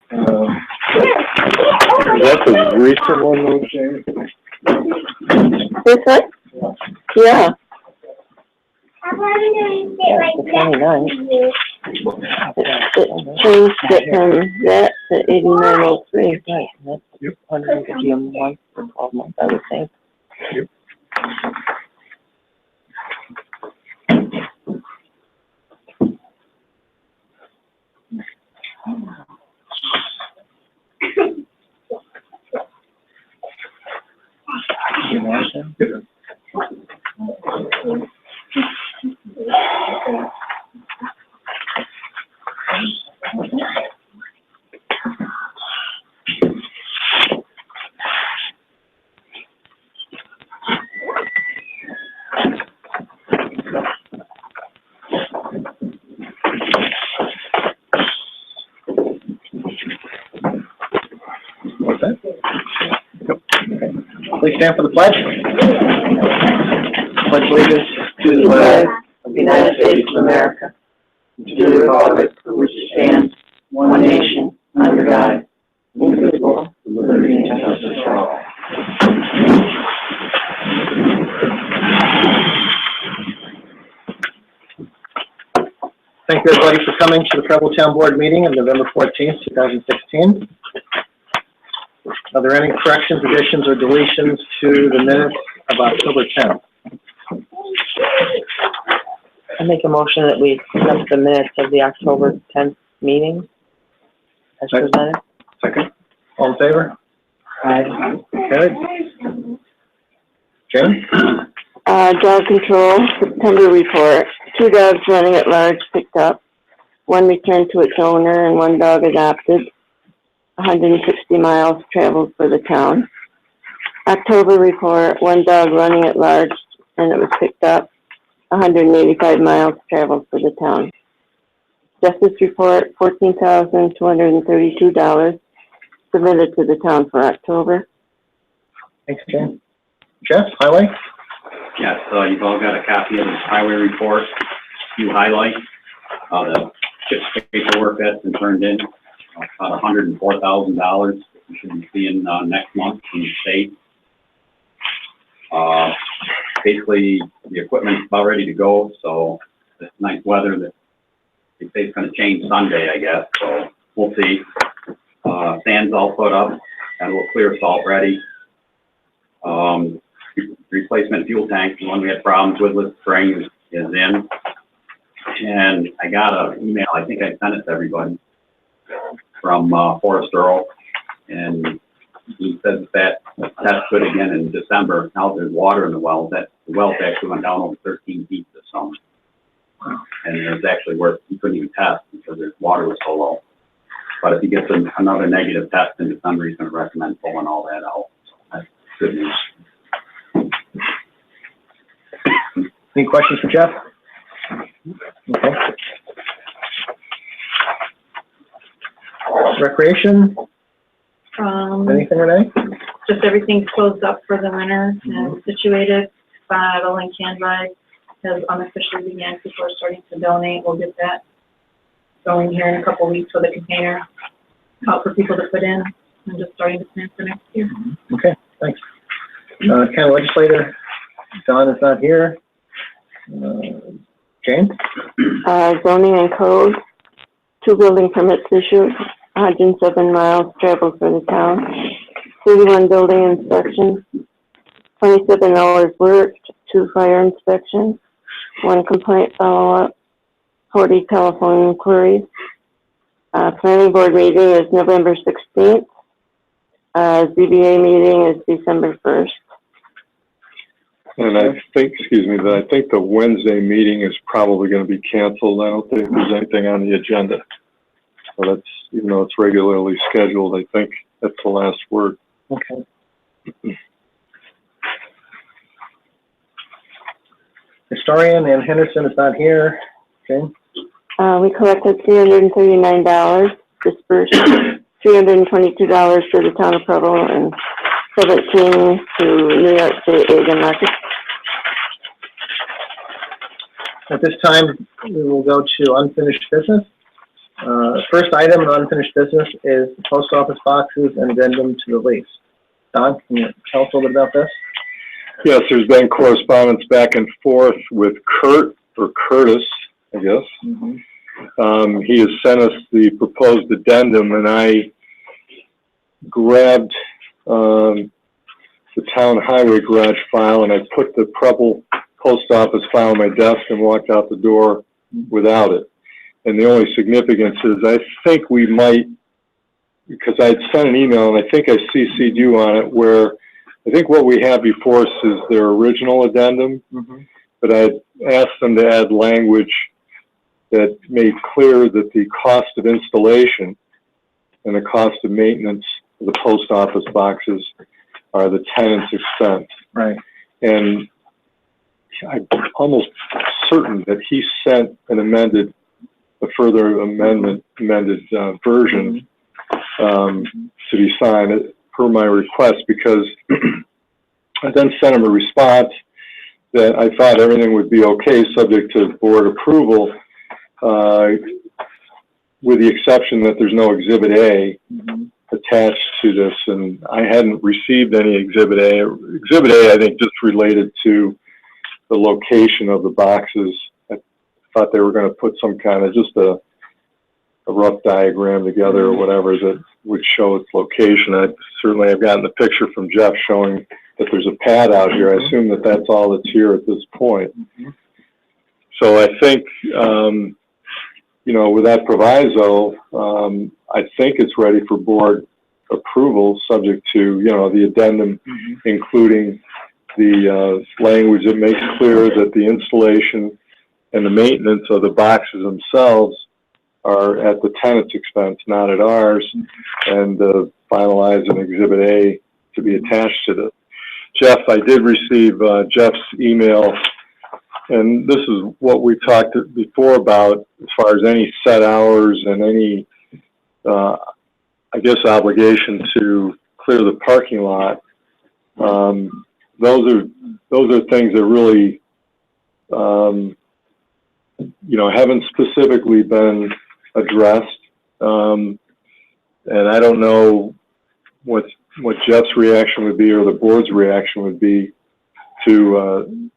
Is that the recent one, though, James? This one? Yeah. The 29th. It changed it from that to 8903. Right, and that's 150 a month for 12 months, I would think. Yep. You want them? What's that? Yep. Please stand for the pledge. Pledge allegiance To the flag of the United States of America, to the republic for which it stands, one nation, under God, indivisible, with liberty and justice for all. Thank you, everybody, for coming to the Preble Town Board meeting of November 14th, 2016. Are there any corrections, additions, or deletions to the minutes of October 10th? I make a motion that we accept the minutes of the October 10th meeting as Second. presented. Second. All in favor? Aye. Carried. Jane? Dog control, September report. 2 dogs running at large picked up. 1 returned to its owner and 1 dog adopted. 160 miles traveled for the town. October report, 1 dog running at large and it was picked up. 185 miles traveled for the town. Justice report, $14,232 submitted to the town for October. Thanks, Jane. Jeff, highway? Yes, you've all got a copy of the highway report. Few highlights, the CHIPS paperwork that's been turned in, about $104,000. We should be seeing next month from the state. Basically, the equipment's about ready to go, so this nice weather that they say it's going to change Sunday, I guess, so we'll see. Sand's all put up, got a little clear salt ready. Replacement fuel tank, the one we had problems with spring is in. And I got an email, I think I sent it to everybody, from Forrest Earl, and he says that that's good again in December. Now there's water in the wells. The wells actually went down over 13 feet this summer. And there's actually where he couldn't even test because the water was so low. But if he gets another negative test in December, he's going to recommend pulling all that out. So that's good news. Any questions for Jeff? Okay. Recreation? Anything, Renee? Just everything's closed up for the winter and situated. Bottle and can drive has unofficially began. People are starting to donate. We'll get that going here in a couple of weeks with a container out for people to put in and just starting to plan for next year. Okay, thanks. County Legislator, Don is not here. Jane? Zoning and code, 2 building permits issued, 107 miles traveled for the town, 31 building inspections, 27 hours worked, 2 fire inspections, 1 complaint follow-up, 40 telephone inquiries. Planning board meeting is November 16th. ZBA meeting is December 1st. And I think, but I think the Wednesday meeting is probably going to be canceled. I don't think there's anything on the agenda. So that's, even though it's regularly scheduled, I think that's the last word. Okay. Historian Ann Henderson is not here. Jane? We collected $339, dispersed $322 to the town of Preble and $17 to New York State Egg and Market. At this time, we will go to unfinished business. First item in unfinished business is the post office boxes and addendum to the lease. Don, can you tell us a little bit about this? Yes, there's been correspondence back and forth with Kurt, or Curtis, I guess. He has sent us the proposed addendum, and I grabbed the town highway garage file, and I put the Preble post office file on my desk and walked out the door without it. And the only significance is I think we might, because I'd sent an email, and I think I CC'd you on it, where I think what we have before us is their original addendum, but I asked them to add language that made clear that the cost of installation and the cost of maintenance of the post office boxes are the tenant's expense. Right. And I'm almost certain that he sent an a further amended version to be signed per my request, because I then sent him a response that I thought everything would be okay, subject to board approval, with the exception that there's no Exhibit A attached to this, and I hadn't received any Exhibit A. Exhibit A, I think, just related to the location of the boxes. I thought they were going to put some kind of just a rough diagram together or whatever that would show its location. I've gotten the picture from Jeff showing that there's a pad out here. I assume that that's all that's here at this point. So I think, with that proviso, I think it's ready for board approval, subject to, the addendum, including the language that makes clear that the installation and the maintenance of the boxes themselves are at the tenant's expense, not at ours, and finalize an Exhibit A to be attached to this. Jeff, I did receive Jeff's email, and this is what we talked before about as far as any set hours and any, obligation to clear the parking lot. Those are things that really, haven't specifically been addressed. And I don't know what Jeff's reaction would be or the board's reaction would be to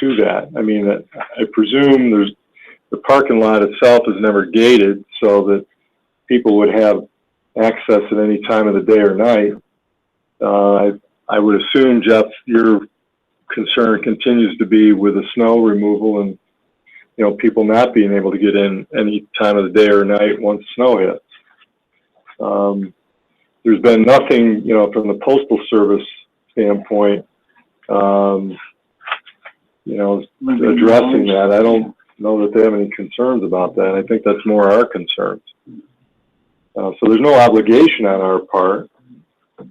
that. I mean, I presume the parking lot itself is never gated so that people would have access at any time of the day or night. I would assume, Jeff, your concern continues to be with the snow removal and, people not being able to get in any time of the day or night once snow hits. There's been nothing, from the Postal Service standpoint, addressing that. I don't know that they have any concerns about that. I think that's more our concerns. So there's no obligation on our part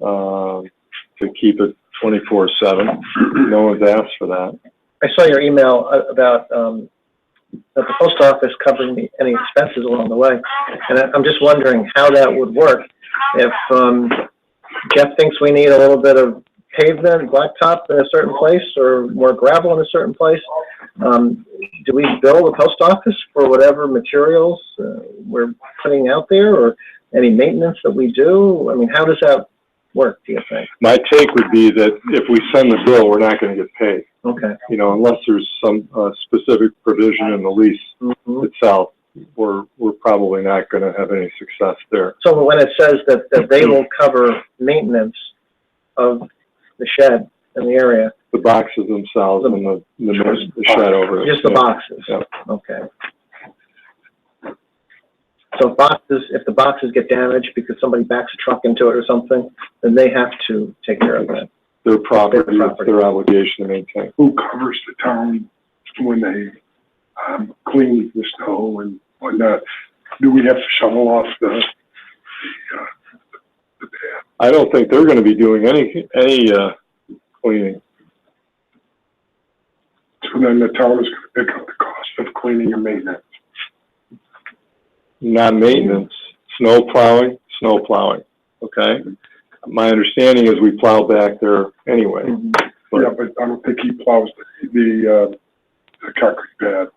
to keep it 24/7. No one's asked for that. I saw your email about that the post office covering any expenses along the way, and I'm just wondering how that would work. If Jeff thinks we need a little bit of pavement, blacktop in a certain place, or more gravel in a certain place, do we bill the post office for whatever materials we're putting out there, or any maintenance that we do? I mean, how does that work, do you think? My take would be that if we send the bill, we're not going to get paid. Okay. Unless there's some specific provision in the lease itself, we're probably not going to have any success there. So when it says that they will cover maintenance of the shed in the area, the boxes themselves and the shed over it. just the boxes? Yeah. Okay. So if the boxes get damaged because somebody backs a truck into it or something, then they have to take care of that. Their property, it's their obligation to maintain. Who covers the town when they clean the snow and whatnot? Do we have to shovel off the pad? I don't think they're going to be doing any cleaning. So then the town is going to pick up the cost of cleaning and maintenance. Not maintenance, snow plowing, okay? My understanding is we plow back there anyway. Yeah, but I don't think he plows the concrete pad.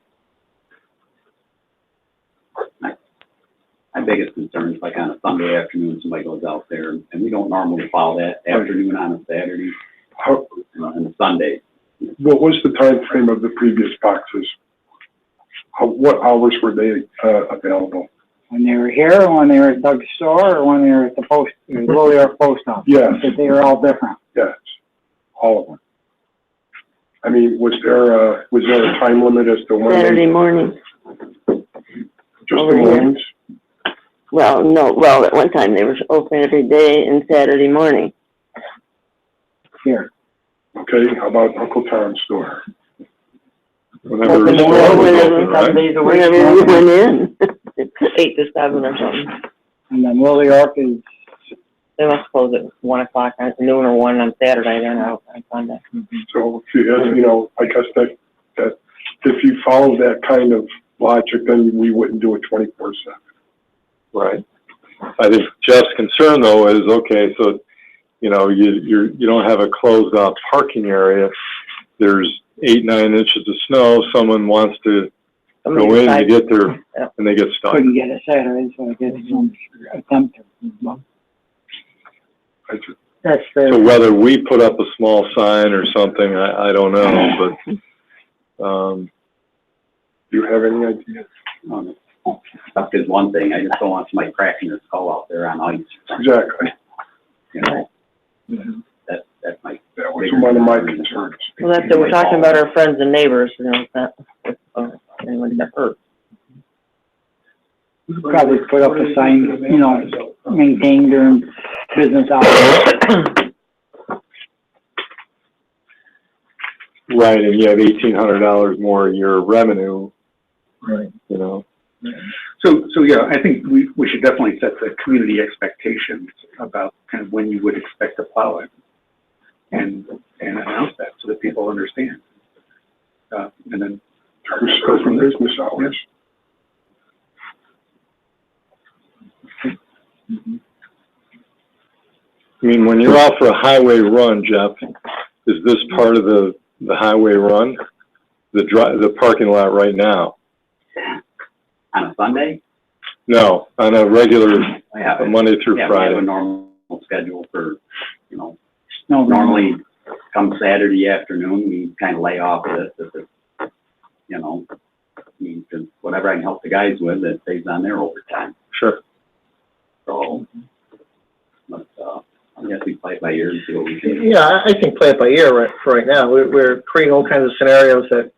My biggest concern is like on a Sunday afternoon, somebody goes out there, and we don't normally follow that afternoon on a Saturday and a Sunday. What was the time frame of the previous boxes? What hours were they, available? When they were here, or when they were at Doug's store, or when they were at the post, Little York Post Office? Yes. Because they were all different. Yes, all of them. I mean, was there a time limit as to when? Saturday morning. Just the mornings? Well, no, well, at one time they were open every day and Saturday morning. Here. Okay, how about Uncle Tom's store? Whenever Open the store whenever- was open, right? 7 days a week. Whenever we went in, 8 to 7 or something. And then Little York is, They must close at 1 o'clock at noon or 1 on Saturday, then out on Sunday. So, see, you know, I guess that if you follow that kind of logic, then we wouldn't do it 24/7. Right. I think Jeff's concern though is, okay, so, you know, you don't have a closed off parking area. There's 8, 9 inches of snow. Someone wants to go in to get there Yeah. and they get stuck. couldn't get it Saturday, so I guess some attempt to. That's So the, whether we put up a small sign or something, I don't know, but, Do you have any idea? Stuff is one thing, I just don't want somebody cracking their skull out there on ice. Exactly. You know, that's my. That was one of my concerns. well, that's it, we're talking about our friends and neighbors, you know, it's not, anyone got hurt. Probably put up a sign, you know, maintain during business hours. right, and you have $1,800 more a year of revenue, Right. you know. So yeah, I think we should definitely set the community expectations about kind of when you would expect to plow it and announce that so that people understand. And then Go from business hours. I mean, when you're out for a highway run, Jeff, is this part of the highway run? The parking lot right now? On a Sunday? No, on a regular Yeah, Monday through yeah, we have a Friday. normal schedule for, you know, No, normally come Saturday afternoon, we kind of lay off of this, if it's, you know, I mean, 'cause whatever I can help the guys with, that saves on their overtime. Sure. So, but, I guess we play it by ear and see what we can. Yeah, I think play it by ear for right now. We're creating all kinds of scenarios that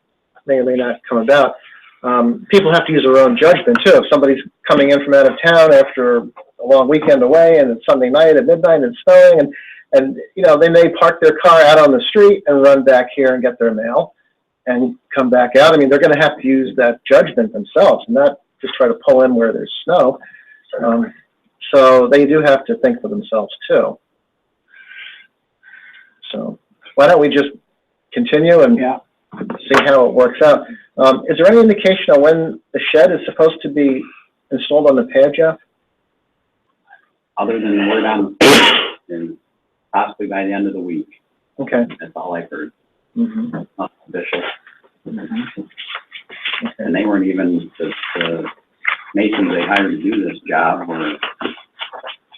may or may not come about. People have to use their own judgment too. If somebody's coming in from out of town after a long weekend away and it's Sunday night at midnight and it's snowing and, you know, they may park their car out on the street and run back here and get their mail and come back out. I mean, they're going to have to use that judgment themselves and not just try to pull in where there's snow. So they do have to think for themselves too. So why don't we just continue and yeah. see how it works out? Is there any indication on when the shed is supposed to be installed on the pad, Jeff? Other than the word on, and possibly by the end of the week, Okay. that's all I've heard, Mm-hmm. not official. Okay. And they weren't even, the masons they hired to do this job were,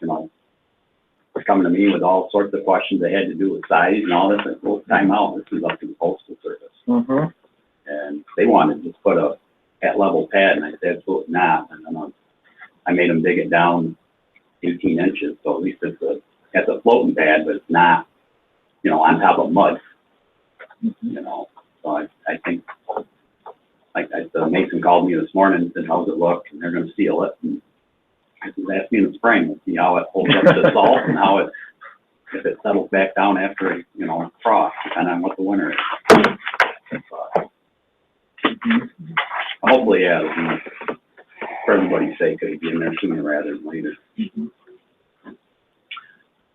you know, coming to me with all sorts of questions they had to do with size and all this. I said, well, time out, this is up to the postal service. Mm-hmm. And they wanted to just put a at-level pad, and I said, absolutely not. And then I made them dig it down 18 inches, so at least it's a floating pad, but it's not, you know, on top of mud, you know. So I think, like the mason called me this morning and said, how's it look? And they're going to seal it. And I said, ask me in the spring, we'll see how it holds up to the salt and how it, if it settles back down after, you know, frost, depending on what the winter is. Hopefully, yeah, you know, for everybody's sake, it'll be in there sooner rather than later.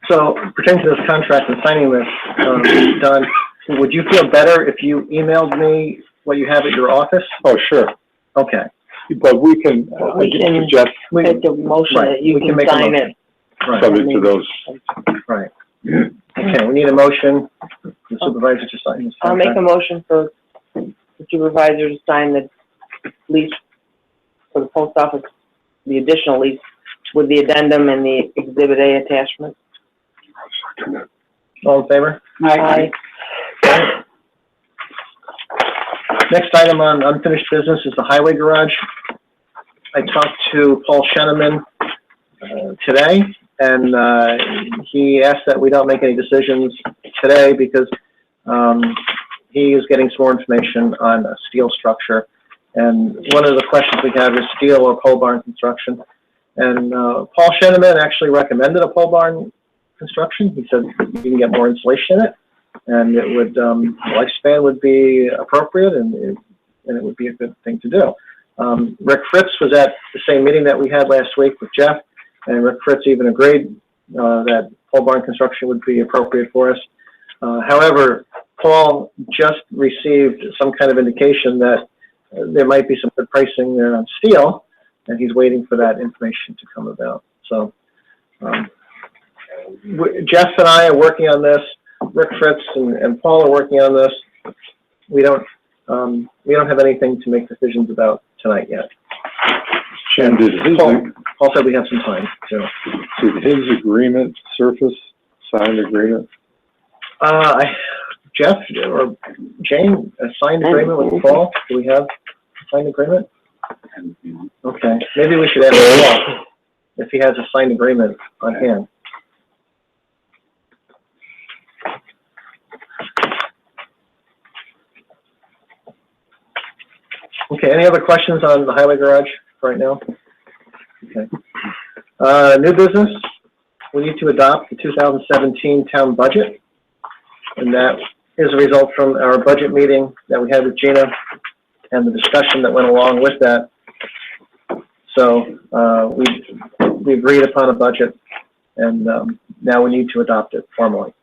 So pertaining to this contract and signing this, Don, would you feel better if you emailed me what you have at your office? Oh, sure. Okay. But we can, We can suggest, make the motion Right, that you we can can make a sign motion. it. Right. subject to those. Right. Okay, we need a motion, the supervisor to sign this I'll make a contract. motion for the supervisor to sign the lease for the post office the additional lease with the addendum and the Exhibit A attachment. All in favor? Aye. Next item on unfinished business is the highway garage. I talked to Paul Sheneman today, and he asked that we don't make any decisions today because he is getting some more information on a steel structure. And one of the questions we had was steel or pole barn construction. And Paul Sheneman actually recommended a pole barn construction. He said you can get more insulation in it, and it would lifespan would be appropriate, and it would be a good thing to do. Rick Fritz was at the same meeting that we had last week with Jeff, and Rick Fritz even agreed that pole barn construction would be appropriate for us. However, Paul just received some kind of indication that there might be some good pricing there on steel, and he's waiting for that information to come about. So Jeff and I are working on this. Rick Fritz and Paul are working on this. We don't have anything to make decisions about tonight yet. And did his, Paul said we have some time, so. did his agreement surface, signed agreement? Jeff or Jane, a signed agreement with Paul? Do we have a signed agreement? Okay, maybe we should ask Paul if he has a signed agreement on hand. Okay, any other questions on the highway garage right now? Okay. New business, we need to adopt the 2017 town budget, and that is a result from our budget meeting that we had with Gina and the discussion that went along with that. So we agreed upon a budget, and now we need to adopt it formally.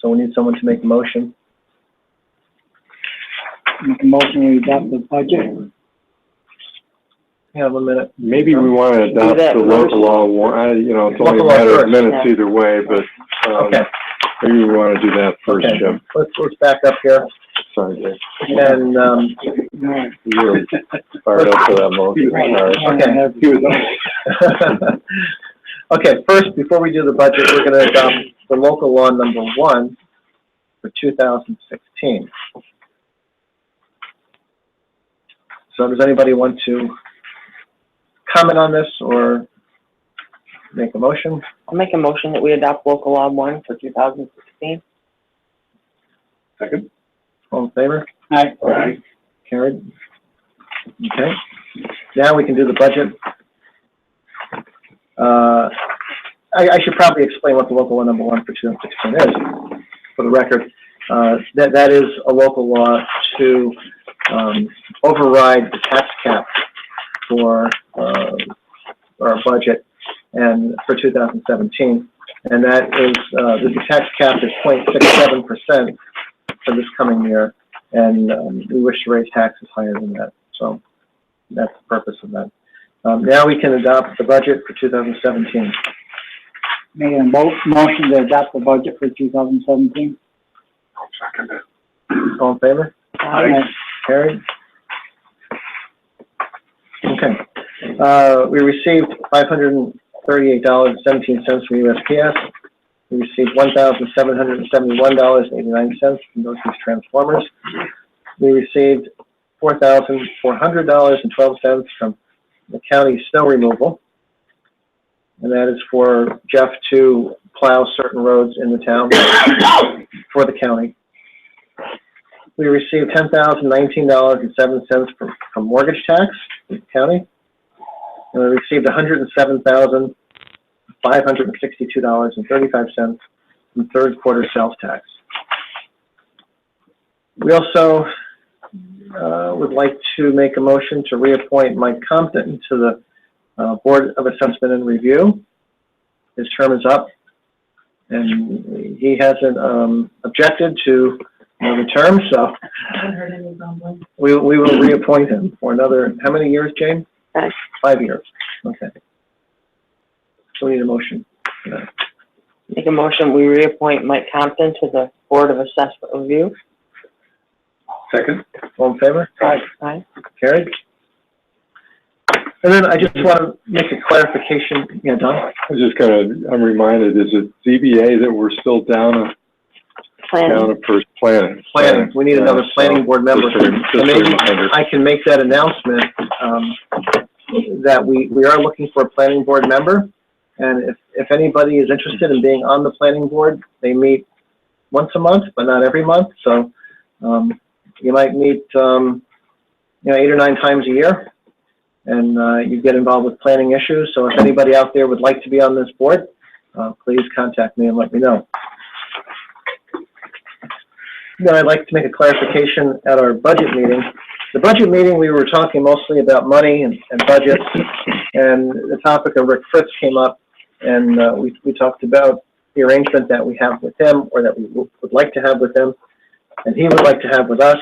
So we need someone to make a motion. Make a motion to adopt the budget. Have a minute. Maybe we want to adopt that the local law, it's only a Local law matter of first, minutes yeah. either way, but, Okay. maybe we want to do that first, Okay. Jim. Let's back up here, Sorry, Dave. and, You were fired up for that motion. Sorry. Okay. Okay, first, before we do the budget, we're gonna adopt the local law number 1 for 2016. So does anybody want to comment on this or make a motion? I'll make a motion that we adopt local law 1 for 2016. Second? All in favor? Aye. Carried. Okay. Now we can do the budget. I should probably explain what the local law number 1 for 2016 is, for the record. That is a local law to override the tax cap for our budget and for 2017. And that is, the tax cap is 0.67% for this coming year. And we wish to raise taxes higher than that. So that's the purpose of that. Now we can adopt the budget for 2017. Make a motion to adopt the budget for 2017. I'll second it. All in favor? Aye. Carried. Okay. We received $538.17 from USPS. We received $1,771.89 from Northeast Transformers. We received $4,400.12 from the county snow removal. And that is for Jeff to plow certain roads in the town for the county. We received $10,019.07 from mortgage tax in the county. And we received $107,562.35 from third quarter sales tax. We also would like to make a motion to reappoint Mike Compton to the Board of Assessment and Review. His term is up, and he hasn't objected to the term, so I haven't heard any grumbling. we will reappoint him for another, how many years, Jane? 5. 5 years. Okay. So we need a motion for that. Make a motion, we reappoint Mike Compton to the Board of Assessment Review. Second? All in favor? Aye. Carried. And then I just want to make a clarification, yeah, Don? I'm reminded, is it ZBA that we're still down Planning. a first planning? Planning, we need another planning board member. Just a And maybe reminder. I can make that announcement, that we are looking for a planning board member. And if anybody is interested in being on the planning board, they meet once a month, but not every month. So, you might meet, 8 or 9 times a year. And, you get involved with planning issues. So if anybody out there would like to be on this board, please contact me and let me know. Then I'd like to make a clarification at our budget meeting. The budget meeting, we were talking mostly about money and budgets, and the topic of Rick Fritz came up, and we talked about the arrangement that we have with him, or that we would like to have with him, and he would like to have with us.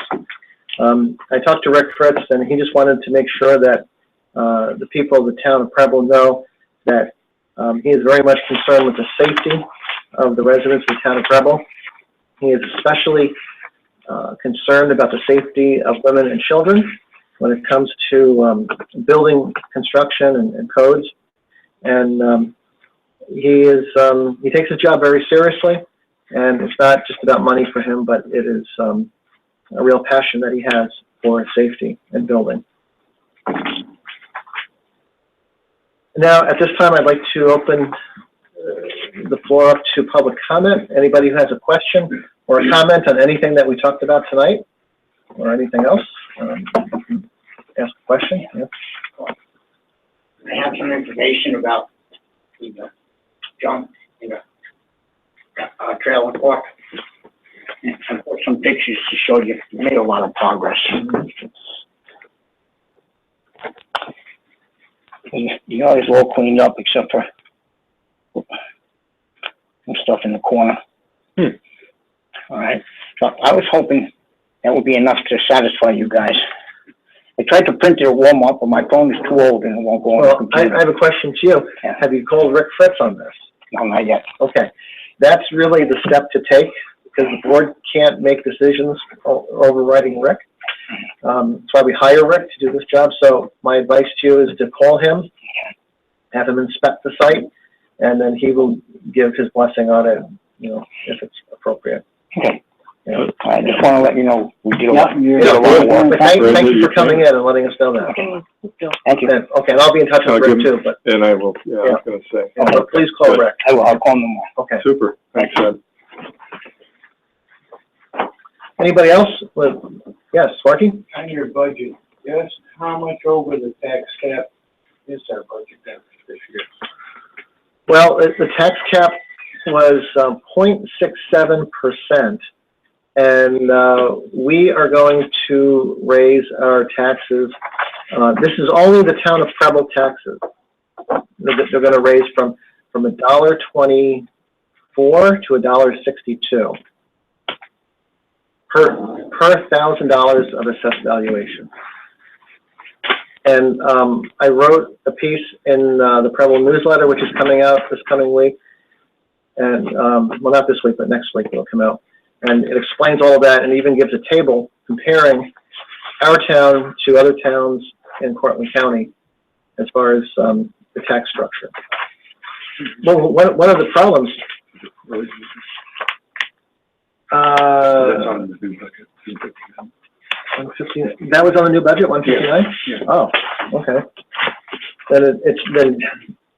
I talked to Rick Fritz, and he just wanted to make sure that the people of the town of Preble know that he is very much concerned with the safety of the residents of the town of Preble. He is especially concerned about the safety of women and children when it comes to building construction and codes. And he takes his job very seriously, and it's not just about money for him, but it is a real passion that he has for safety and building. Now, at this time, I'd like to open the floor up to public comment. Anybody who has a question or a comment on anything that we talked about tonight, or anything else, ask a question. Yeah. I have some information about the jump in the trailer park. And I put some pictures to show you made a lot of progress. You know, it's all cleaned up except for some stuff in the corner. All right. So I was hoping that would be enough to satisfy you guys. I tried to print it at Walmart, but my phone is too old and it won't go on the Well, computer. I have a question to you. Yeah. Have you called Rick Fritz on this? No, not yet. Okay. That's really the step to take, because the board can't make decisions overriding Rick. That's why we hire Rick to do this job. So my advice to you is to call him, have him inspect the site, and then he will give his blessing on it, if it's appropriate. Okay. Yeah. I just want to let you know we did a lot. Yeah, did a lot of work. but thank you for coming in and letting us know that. Thank you. Okay, and I'll be in touch with Rick too, but And I will, I was gonna say. please call Rick. I will. I'll call them tomorrow. Okay. Super, thanks, Ed. Anybody else? Yes, Sparky? On your budget, yes, how much over the tax cap is our budget this year? Well, the tax cap was 0.67%, and we are going to raise our taxes. This is only the town of Preble taxes. They're going to raise from $1.24 to $1.62 per $1,000 of assessed valuation. And I wrote a piece in the Preble newsletter, which is coming out this coming week. And, well, not this week, but next week it'll come out. And it explains all of that and even gives a table comparing our town to other towns in Cortland County as far as the tax structure. Well, one of the problems... That's on the new bucket. 159. That was on the new budget, 159? Yeah. Oh, okay. Then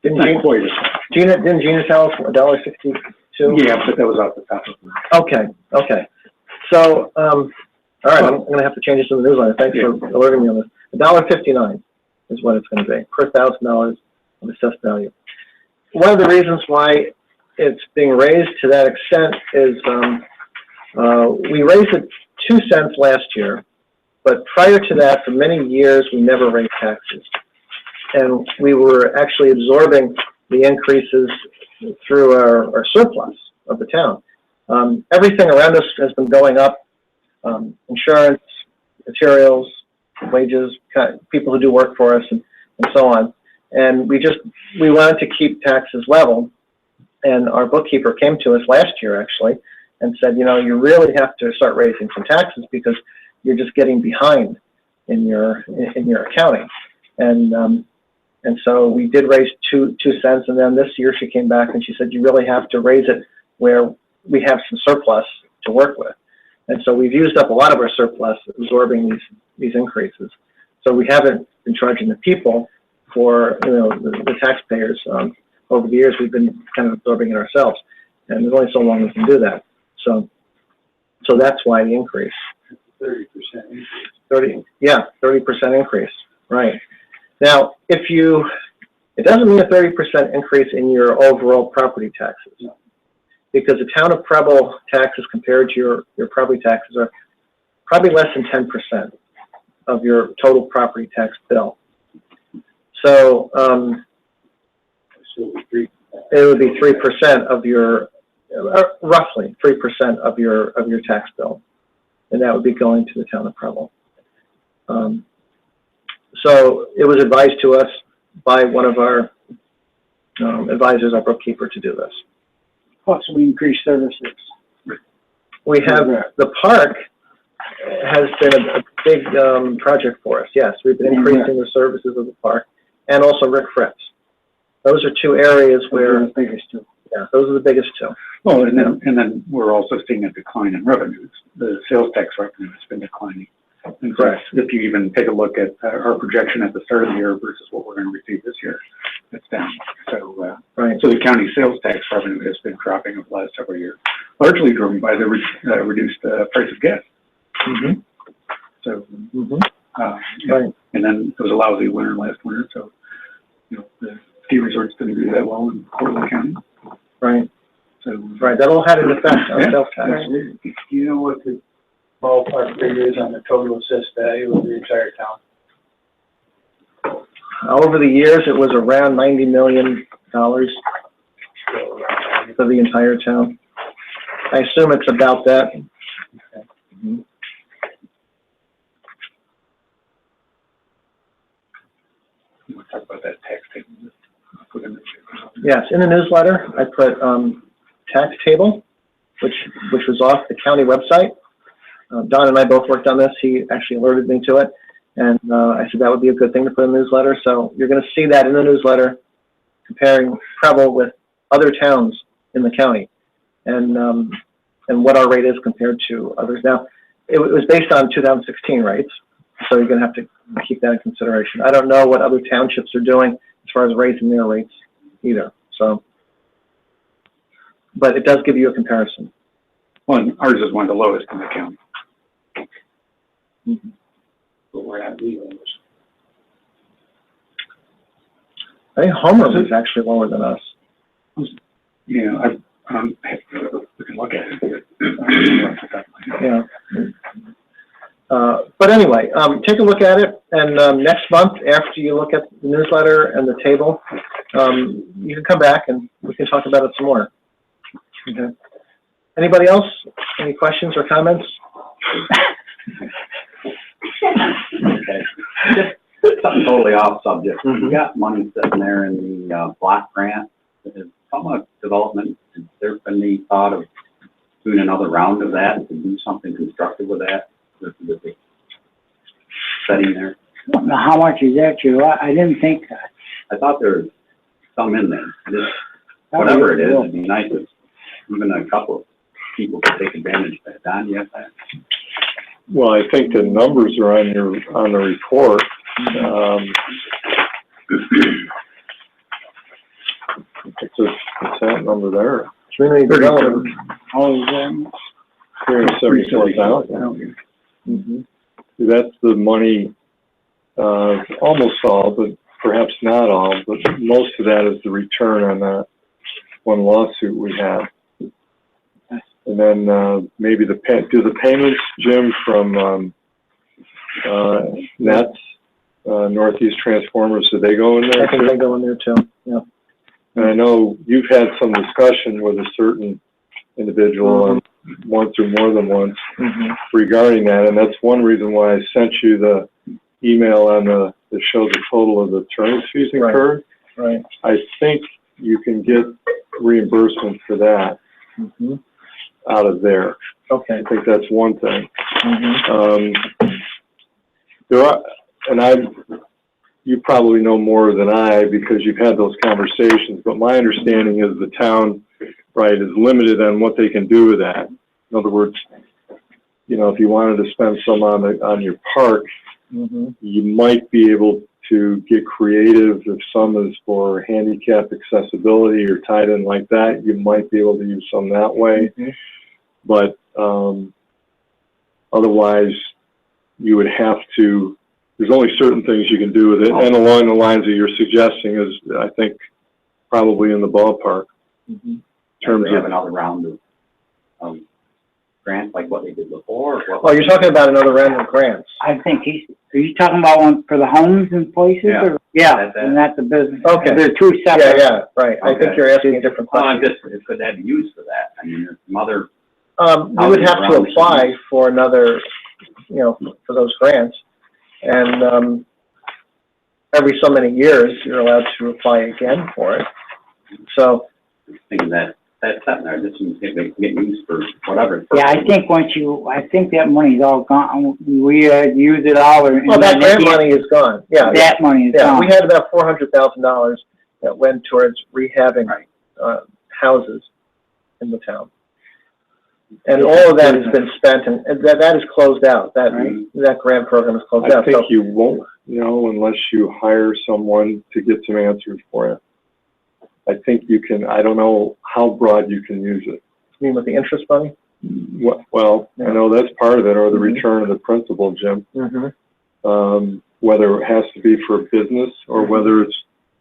didn't Gina tell us $1.62? Yeah, but that was off the top of my. Okay. So, all right, I'm gonna have to change this in the newsletter. Thanks for alerting me on this. $1.59 is what it's gonna be, per $1,000 of assessed value. One of the reasons why it's being raised to that extent is, we raised it 2 cents last year, but prior to that, for many years, we never raised taxes. And we were actually absorbing the increases through our surplus of the town. Everything around us has been going up, insurance, materials, wages, people who do work for us, and so on. And we wanted to keep taxes level. And our bookkeeper came to us last year, actually, and said, you really have to start raising some taxes because you're just getting behind in your accounting. And And so we did raise two cents, and then this year she came back and she said, you really have to raise it where we have some surplus to work with. And so we've used up a lot of our surplus absorbing these increases. So we haven't been charging the people for, the taxpayers. Over the years, we've been kind of absorbing it ourselves. And there's only so long we can do that. So that's why the increase. 30% increase. 30% increase, right. Now, it doesn't mean a 30% increase in your overall property taxes. No. Because the town of Preble taxes compared to your property taxes are probably less than 10% of your total property tax bill. So, it would be 3% of your, roughly 3% of your tax bill. And that would be going to the town of Preble. So it was advised to us by one of our advisors, our bookkeeper, to do this. Possibly increased services. We have, the park has been a big project for us, yes. We've been increasing the services of the park, and also Rick Fritz. Those are two areas where, The biggest two. yeah, those are the biggest two. Well, and then we're also seeing a decline in revenues. The sales tax revenue has been declining. And so Correct. if you even take a look at our projection at the start of the year versus what we're going to receive this year, it's down. So, Right. so the county sales tax revenue has been dropping over the last several years, largely driven by the reduced price of gas. Mm-hmm. So, Right. and then it was a lousy winter last winter, so, the ski resorts didn't do that well in Portland County. Right. So, Right. That all had an effect on Yeah. sales tax. Do you know what the ballpark figure is on the total assessed value of the entire town? Over the years, it was around $90 million for the entire town. I assume it's about that. Mhm. we'll talk about that tax table. Put in the- Yes, in the newsletter, I put tax table, which was off the county website. Don and I both worked on this. He actually alerted me to it. And I said that would be a good thing to put in the newsletter. So you're going to see that in the newsletter, comparing Preble with other towns in the county, and what our rate is compared to others. Now, it was based on 2016 rates, so you're going to have to keep that in consideration. I don't know what other townships are doing as far as raising their rates either. So, but it does give you a comparison. Well, and ours is one of the lowest in the county. Mm-hmm. But we're at legals. I think Homer was actually lower than us. Yeah, we can look at it. Yeah. But anyway, take a look at it, and next month, after you look at the newsletter and the table, you can come back and we can talk about it some more. Okay. Anybody else? Any questions or comments? Okay. Just something totally off subject. Mhm. We got money sitting there in the block grant. Is some of development, has there been any thought of doing another round of that to do something constructive with that? With the setting there? Now, how much is that, Joe? I didn't think that. I thought there was some in there. Just whatever it is, it'd be nice if even a couple of people could take advantage of that. Don, you have that? Well, I think the numbers are on the report. It's that number there, Community development. Oh, is that? $374,000. Mhm. That's the money, almost all, but perhaps not all, but most of that is the return on that one lawsuit we had. And then, maybe do the payments, Jim, from, Nets, Northeast Transformers, do they go in there I think too? they go in there too, yeah. And I know you've had some discussion with a certain individual, and once or more than once, Mhm. regarding that, and that's one reason why I sent you the email on that shows the total of the attorney's fees Right. incurred. Right. I think you can get reimbursement for that Mhm. out of there. Okay. I think that's one thing. Mhm. There are, and you probably know more than I because you've had those conversations, but my understanding is the town, right, is limited on what they can do with that. In other words, you know, if you wanted to spend some on your park, you might be able to get creative. If some is for handicap accessibility or tied in like that, you might be able to use some that way. But otherwise, you would have to, there's only certain things you can do with it. And along the lines that you're suggesting is, I think, probably in the ballpark. In terms They have of, another round of grants, like what they did before, or Oh, what? you're talking about another round of grants? I think are you talking about one for the homes and places? Yeah. Or- Yeah, That's it. and that's a business. Okay. They're two Yeah, separate. yeah, right. I think Okay. you're asking a different Well, I'm question. just, could that be used for that? I mean, there's some other, We would have to apply for another, you know, for those grants. And, every so many years, you're allowed to apply again for it. So, thinking that sitting there, this one's getting used for whatever. Yeah, I think I think that money's all gone. We use it all or. well, that grant money is gone, yeah. That money is Yeah, gone. we had about $400,000 that went towards rehabbing, houses in the town. And all of that has been spent, and that is closed out. That grant program is closed I out. think So, you won't know unless you hire someone to get some answers for you. I think you can, I don't know how broad you can use it. you mean with the interest money? Well, I know that's part of it, or the return of the principal, Jim. Whether it has to be for a business or whether it's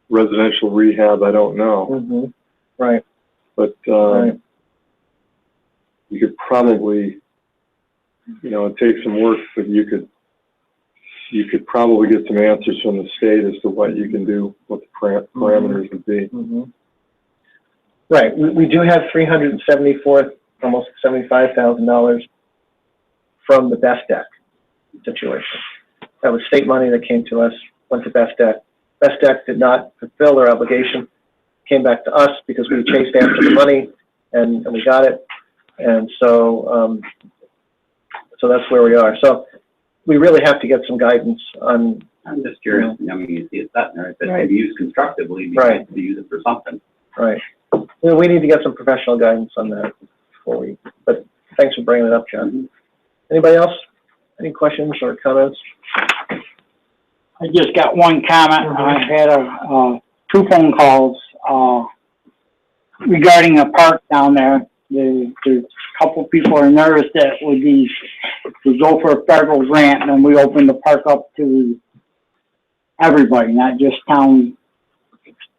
residential rehab, I don't know. Right. But, Right. you could probably, you know, it takes some work, but you could probably get some answers from the state as to what you can do, what the parameters would be. Right, we do have $374, almost $75,000 from the Best Deck situation. That was state money that came to us, went to Best Deck. Best Deck did not fulfill their obligation, came back to us because we chased after the money and we got it. And so, so that's where we are. So we really have to get some guidance on. I'm just curious, I mean, you see it sitting there, if it Right. can be used constructively, Right. to use it for something. Right. We need to get some professional guidance on that before but thanks for bringing it up, John. Anybody else? Any questions or comments? I just got one comment. I had two phone calls, regarding a park down there. There's a couple people are nervous that would be, to go for a federal grant, and then we open the park up to everybody, not just town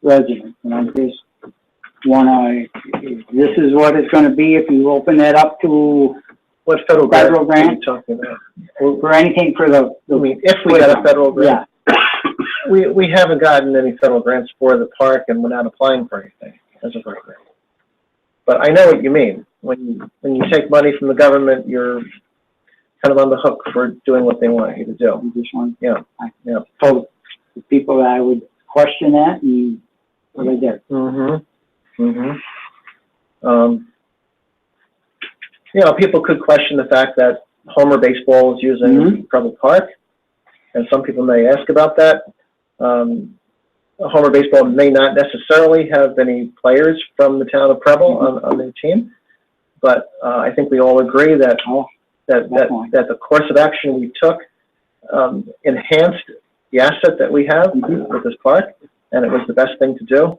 residents. And I just wanna, this is what it's gonna be if you open that up to What federal grant Federal are you grant? talking about? for anything for the. I mean, if we got a federal grant. Yeah, We haven't gotten any federal grants for the park and we're not applying for anything as of right now. But I know what you mean. When you take money from the government, you're kind of on the hook for doing what they want you to do. I just want, Yeah. I told the people that I would question that, and what I did. You know, people could question the fact that Homer Baseball is using Preble Park, and some people may ask about that. Homer Baseball may not necessarily have any players from the town of Preble on their team, but I think we all agree that that the course of action we took enhanced the asset that we have with this park, and it was the best thing to do.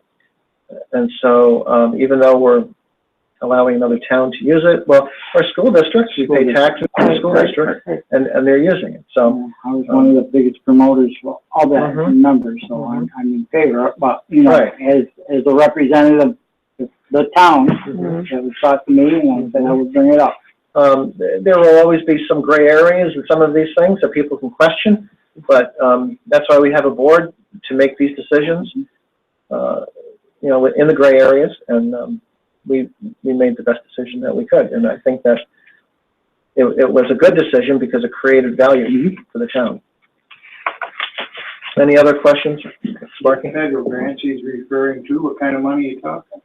And so even though we're allowing another town to use it, well, our school districts, we pay taxes to the school district, and they're using it. So I was one of the biggest promoters for all that numbers, so I'm in favor. But, you know, Right. as a representative of the town, that was brought to me, and I said I would bring it up. there will always be some gray areas in some of these things that people can question, but that's why we have a board to make these decisions, you know, in the gray areas, and we made the best decision that we could, and I think that it was a good decision because it created value for the town. Any other questions, Sparky? Federal grants he's referring to, what kind of money are you talking?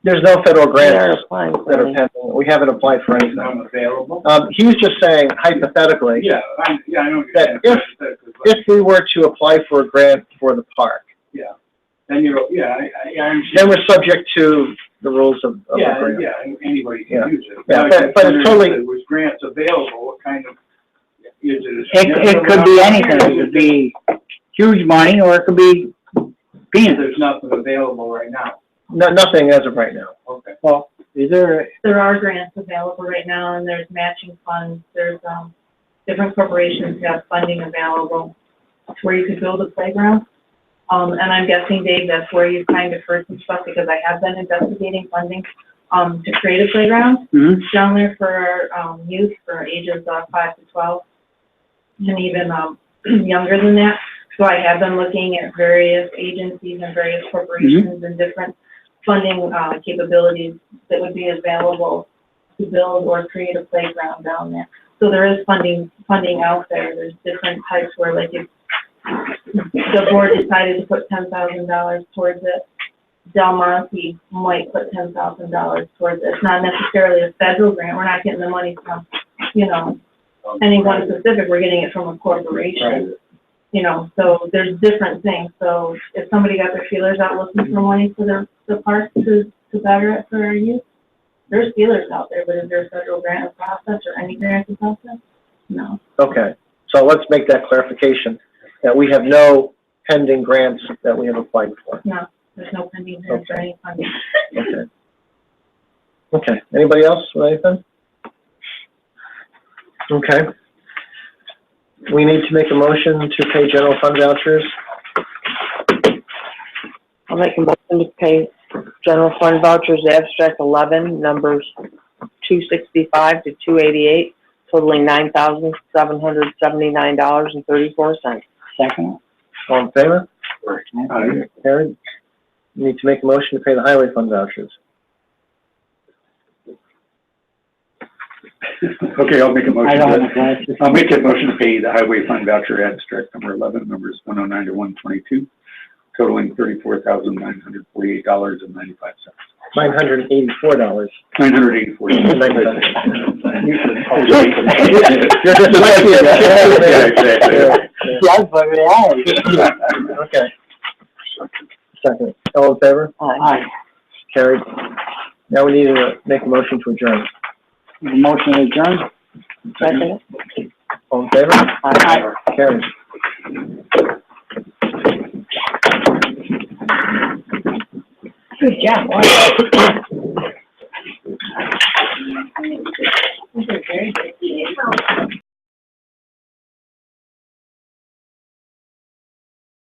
There's no federal We grants are applying for that are it. pending. We haven't applied for anything. Unavailable? He was just saying hypothetically, Yeah, I know what you're that saying. if we were to apply for a grant for the park, Then you're, I understand. then we're subject to the rules of the grant. Yeah, anybody Yeah. can use it. Yeah, I was but just it's wondering totally- if there was grants available, what kind of, is it? It could be anything, it could be huge money, or it could be peanuts. There's nothing available right now. No, nothing as of right now. Okay. Well, is there, There are grants available right now, and there's matching funds, there's, different corporations have funding available to where you could build a playground. And I'm guessing, Dave, that's where you've kind of heard some stuff, because I have been investigating funding, to create a playground down there for, youth, for ages, 5 to 12, and even, younger than that. So I have been looking at various agencies and various corporations and different funding, capabilities that would be available to build or create a playground down there. So there is funding out there. There's different types where, like, if the board decided to put $10,000 towards it, Del Monte might put $10,000 towards it. It's not necessarily a federal grant. We're not getting the money from, anyone specific. We're getting it from a corporation. So there's different things. So if somebody got their feelers out looking for money for the park to better it for our youth, there's feelers out there, but is there a federal grant process or any grant process? No. Okay, so let's make that clarification, that we have no pending grants that we have applied for. No, there's no pending grants or any funding. Okay. Okay, anybody else with anything? Okay. We need to make a motion to pay general fund vouchers. I'll make a motion to pay general fund vouchers, abstract 11, numbers 265 to 288, totaling $9,779.34. second? All in favor? Aye. Carried. We need to make a motion to pay the highway fund vouchers. Okay, I'll make a I motion. don't have a glasses. I'll make a motion to pay the highway fund voucher abstract number 11, numbers 109 to 122, totaling $34,948.95. $984. $984. You're dyslexic. Yeah, exactly. Yes, but it Okay. Second. All in favor? Aye. Carried. Now we need to make a motion to adjourn. Motion adjourned? Second. All in favor? Aye. Carried. Good job, boy.